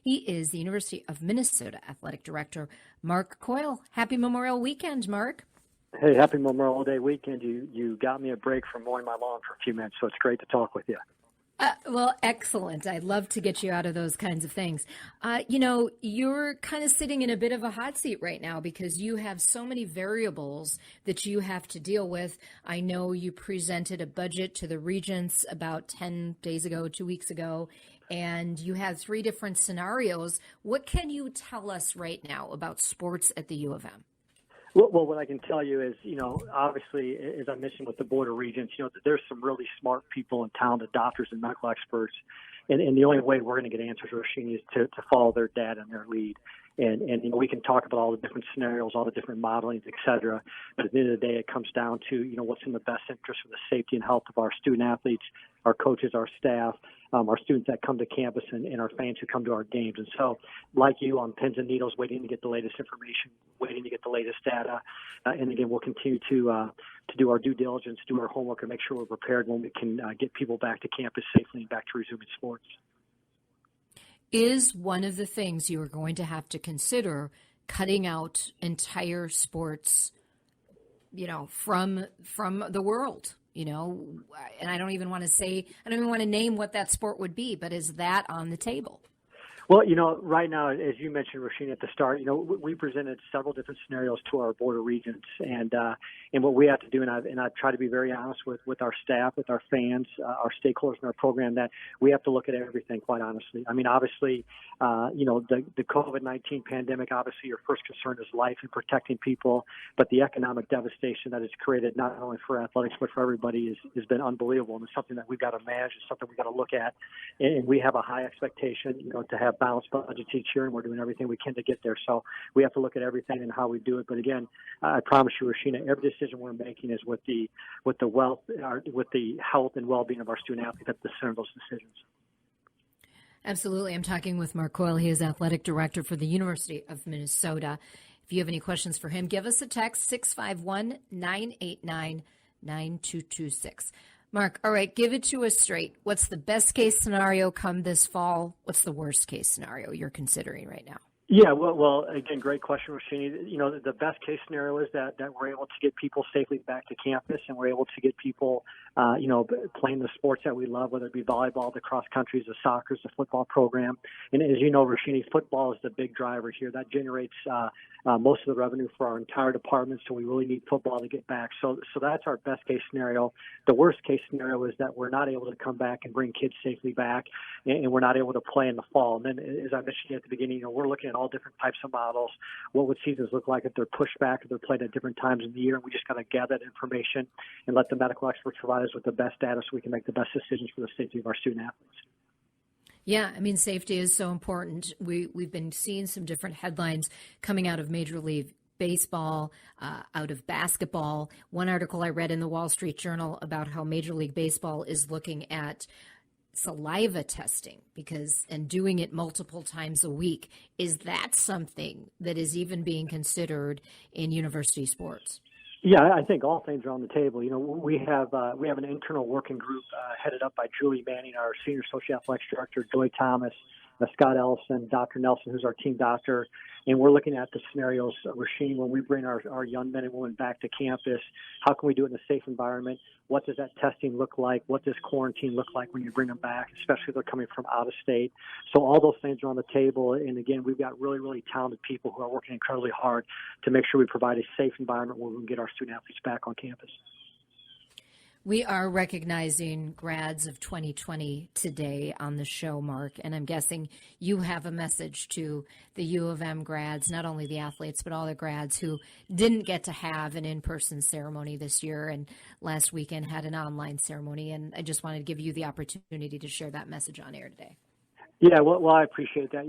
He is the University of Minnesota Athletic Director, Mark Coyle. Happy Memorial Weekend, Mark. Hey, happy Memorial Day weekend. You got me a break from mowing my lawn for a few minutes, so it's great to talk with you. Well, excellent. I'd love to get you out of those kinds of things. You're kind of sitting in a bit of a hot seat right now because you have so many variables that you have to deal with. I know you presented a budget to the regents about 10 days ago, 2 weeks ago, and you had 3 different scenarios. What can you tell us right now about sports at the U of M? Well, what I can tell you is, obviously, as I mentioned with the Board of Regents, there's some really smart people and talented doctors and medical experts. And the only way we're going to get answers, Roshini, is to follow their data and their lead. And we can talk about all the different scenarios, all the different modelings, et cetera. But at the end of the day, it comes down to, what's in the best interest for the safety and health of our student athletes, our coaches, our staff, our students that come to campus, and our fans who come to our games. And so, like you, on pins and needles, waiting to get the latest information, waiting to get the latest data. And again, we'll continue to do our due diligence, do our homework, and make sure we're prepared when we can get people back to campus safely and back to resuming sports. Is one of the things you are going to have to consider cutting out entire sports, from the world? And I don't even want to name what that sport would be, but is that on the table? Well, right now, as you mentioned, Roshini, at the start, we presented several different scenarios to our Board of Regents, and what we have to do, and I've tried to be very honest with our staff, with our fans, our stakeholders in our program, that we have to look at everything, quite honestly. I mean, obviously, the COVID-19 pandemic, obviously your first concern is life and protecting people, but the economic devastation that it's created, not only for athletics, but for everybody, has been unbelievable, and it's something that we've got to manage. It's something we've got to look at, and we have a high expectation, to have balanced budgets each year, and we're doing everything we can to get there. So we have to look at everything and how we do it. But again, I promise you, Roshini, every decision we're making is with the health and well-being of our student athletes at the center of those decisions. Absolutely. I'm talking with Mark Coyle. He is athletic director for the University of Minnesota. If you have any questions for him, give us a text, 651-989-9226. Mark, all right, give it to us straight. What's the best case scenario come this fall? What's the worst case scenario you're considering right now? Yeah, well, again, great question, Roshini. The best case scenario is that we're able to get people safely back to campus, and we're able to get people, playing the sports that we love, whether it be volleyball, the cross country, the soccer, the football program. And as you know, Roshini, football is the big driver here. That generates most of the revenue for our entire department, so we really need football to get back. So that's our best case scenario. The worst case scenario is that we're not able to come back and bring kids safely back, and we're not able to play in the fall. And then, as I mentioned at the beginning, we're looking at all different types of models. What would seasons look like if they're pushed back, if they're played at different times in the year? And we just got to gather that information and let the medical experts provide us with the best data so we can make the best decisions for the safety of our student athletes. Yeah, I mean, safety is so important. We've been seeing some different headlines coming out of Major League Baseball, out of basketball. One article I read in the Wall Street Journal about how Major League Baseball is looking at saliva testing and doing it multiple times a week. Is that something that is even being considered in university sports? Yeah, I think all things are on the table. We have an internal working group headed up by Julie Manning, our senior associate athletics director, Joy Thomas, Scott Ellison, Dr. Nelson, who's our team doctor, and we're looking at the scenarios, Roshini, when we bring our young men and women back to campus. How can we do it in a safe environment? What does that testing look like? What does quarantine look like when you bring them back, especially if they're coming from out of state? So all those things are on the table. And again, we've got really, really talented people who are working incredibly hard to make sure we provide a safe environment where we can get our student athletes back on campus. We are recognizing grads of 2020 today on the show, Mark, and I'm guessing you have a message to the U of M grads, not only the athletes, but all the grads who didn't get to have an in-person ceremony this year and last weekend had an online ceremony, and I just wanted to give you the opportunity to share that message on air today. Yeah, well, I appreciate that.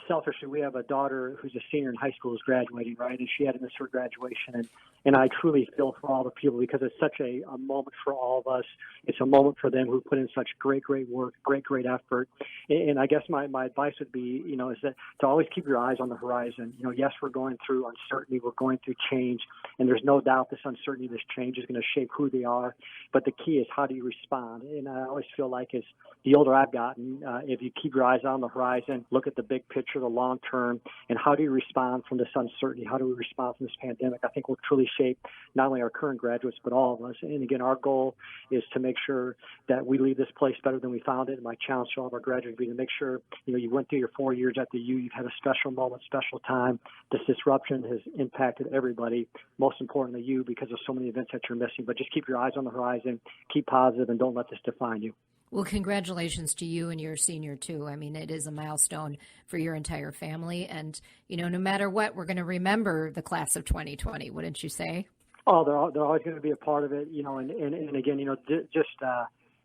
Selfishly, we have a daughter who's a senior in high school, who's graduating, right? And she had to miss her graduation. And I truly feel for all the people because it's such a moment for all of us. It's a moment for them who put in such great work, great effort. And I guess my advice would be, is that to always keep your eyes on the horizon. Yes, we're going through uncertainty. We're going through change. And there's no doubt this uncertainty, this change is going to shape who they are. But the key is how do you respond? And I always feel like as the older I've gotten, if you keep your eyes on the horizon, look at the big picture, the long term, and how do you respond from this uncertainty? How do we respond from this pandemic? I think will truly shape not only our current graduates, but all of us. And again, our goal is to make sure that we leave this place better than we found it. And my challenge to all of our graduates would be to make sure, you went through your 4 years at the U, you've had a special moment, special time. This disruption has impacted everybody, most importantly you, because of so many events that you're missing. But just keep your eyes on the horizon, keep positive, and don't let this define you. Well, congratulations to you and your senior, too. I mean, it is a milestone for your entire family. And, no matter what, we're going to remember the class of 2020, wouldn't you say? Oh, they're always going to be a part of it, and again,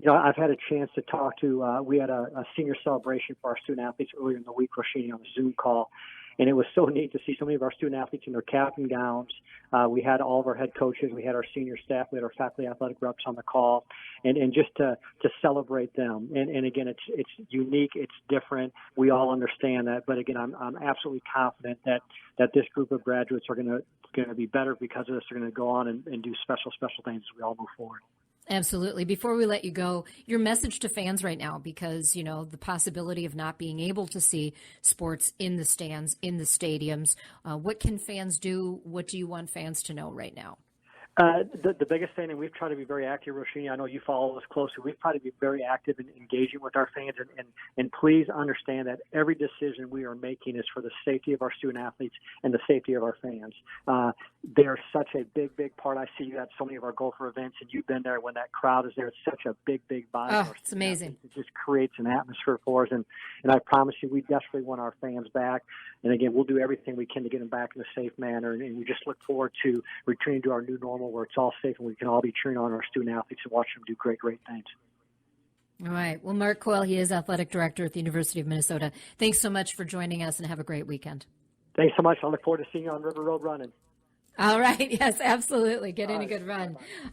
I've had a chance to talk to, we had a senior celebration for our student athletes earlier in the week, Roshini, on the Zoom call. And it was so neat to see so many of our student athletes in their cap and gowns. We had all of our head coaches, we had our senior staff, we had our faculty athletic reps on the call, and just to celebrate them. And again, it's unique, it's different. We all understand that. But again, I'm absolutely confident that this group of graduates are going to be better because of this. They're going to go on and do special things as we all move forward. Absolutely. Before we let you go, your message to fans right now, because, the possibility of not being able to see sports in the stands, in the stadiums, what can fans do? What do you want fans to know right now? The biggest thing, and we've tried to be very active, Roshini, I know you follow us closely, we've tried to be very active in engaging with our fans, and please understand that every decision we are making is for the safety of our student athletes and the safety of our fans. They're such a big part. I see you at so many of our Gopher events, and you've been there when that crowd is there. It's such a big body. Oh, it's amazing. It just creates an atmosphere for us, and I promise you, we desperately want our fans back. And again, we'll do everything we can to get them back in a safe manner, and we just look forward to returning to our new normal where it's all safe and we can all be cheering on our student athletes and watch them do great things. All right. Well, Mark Coyle, he is athletic director at the University of Minnesota. Thanks so much for joining us, and have a great weekend. Thanks so much. I look forward to seeing you on River Road running. All right. Yes, absolutely. Get in a good run.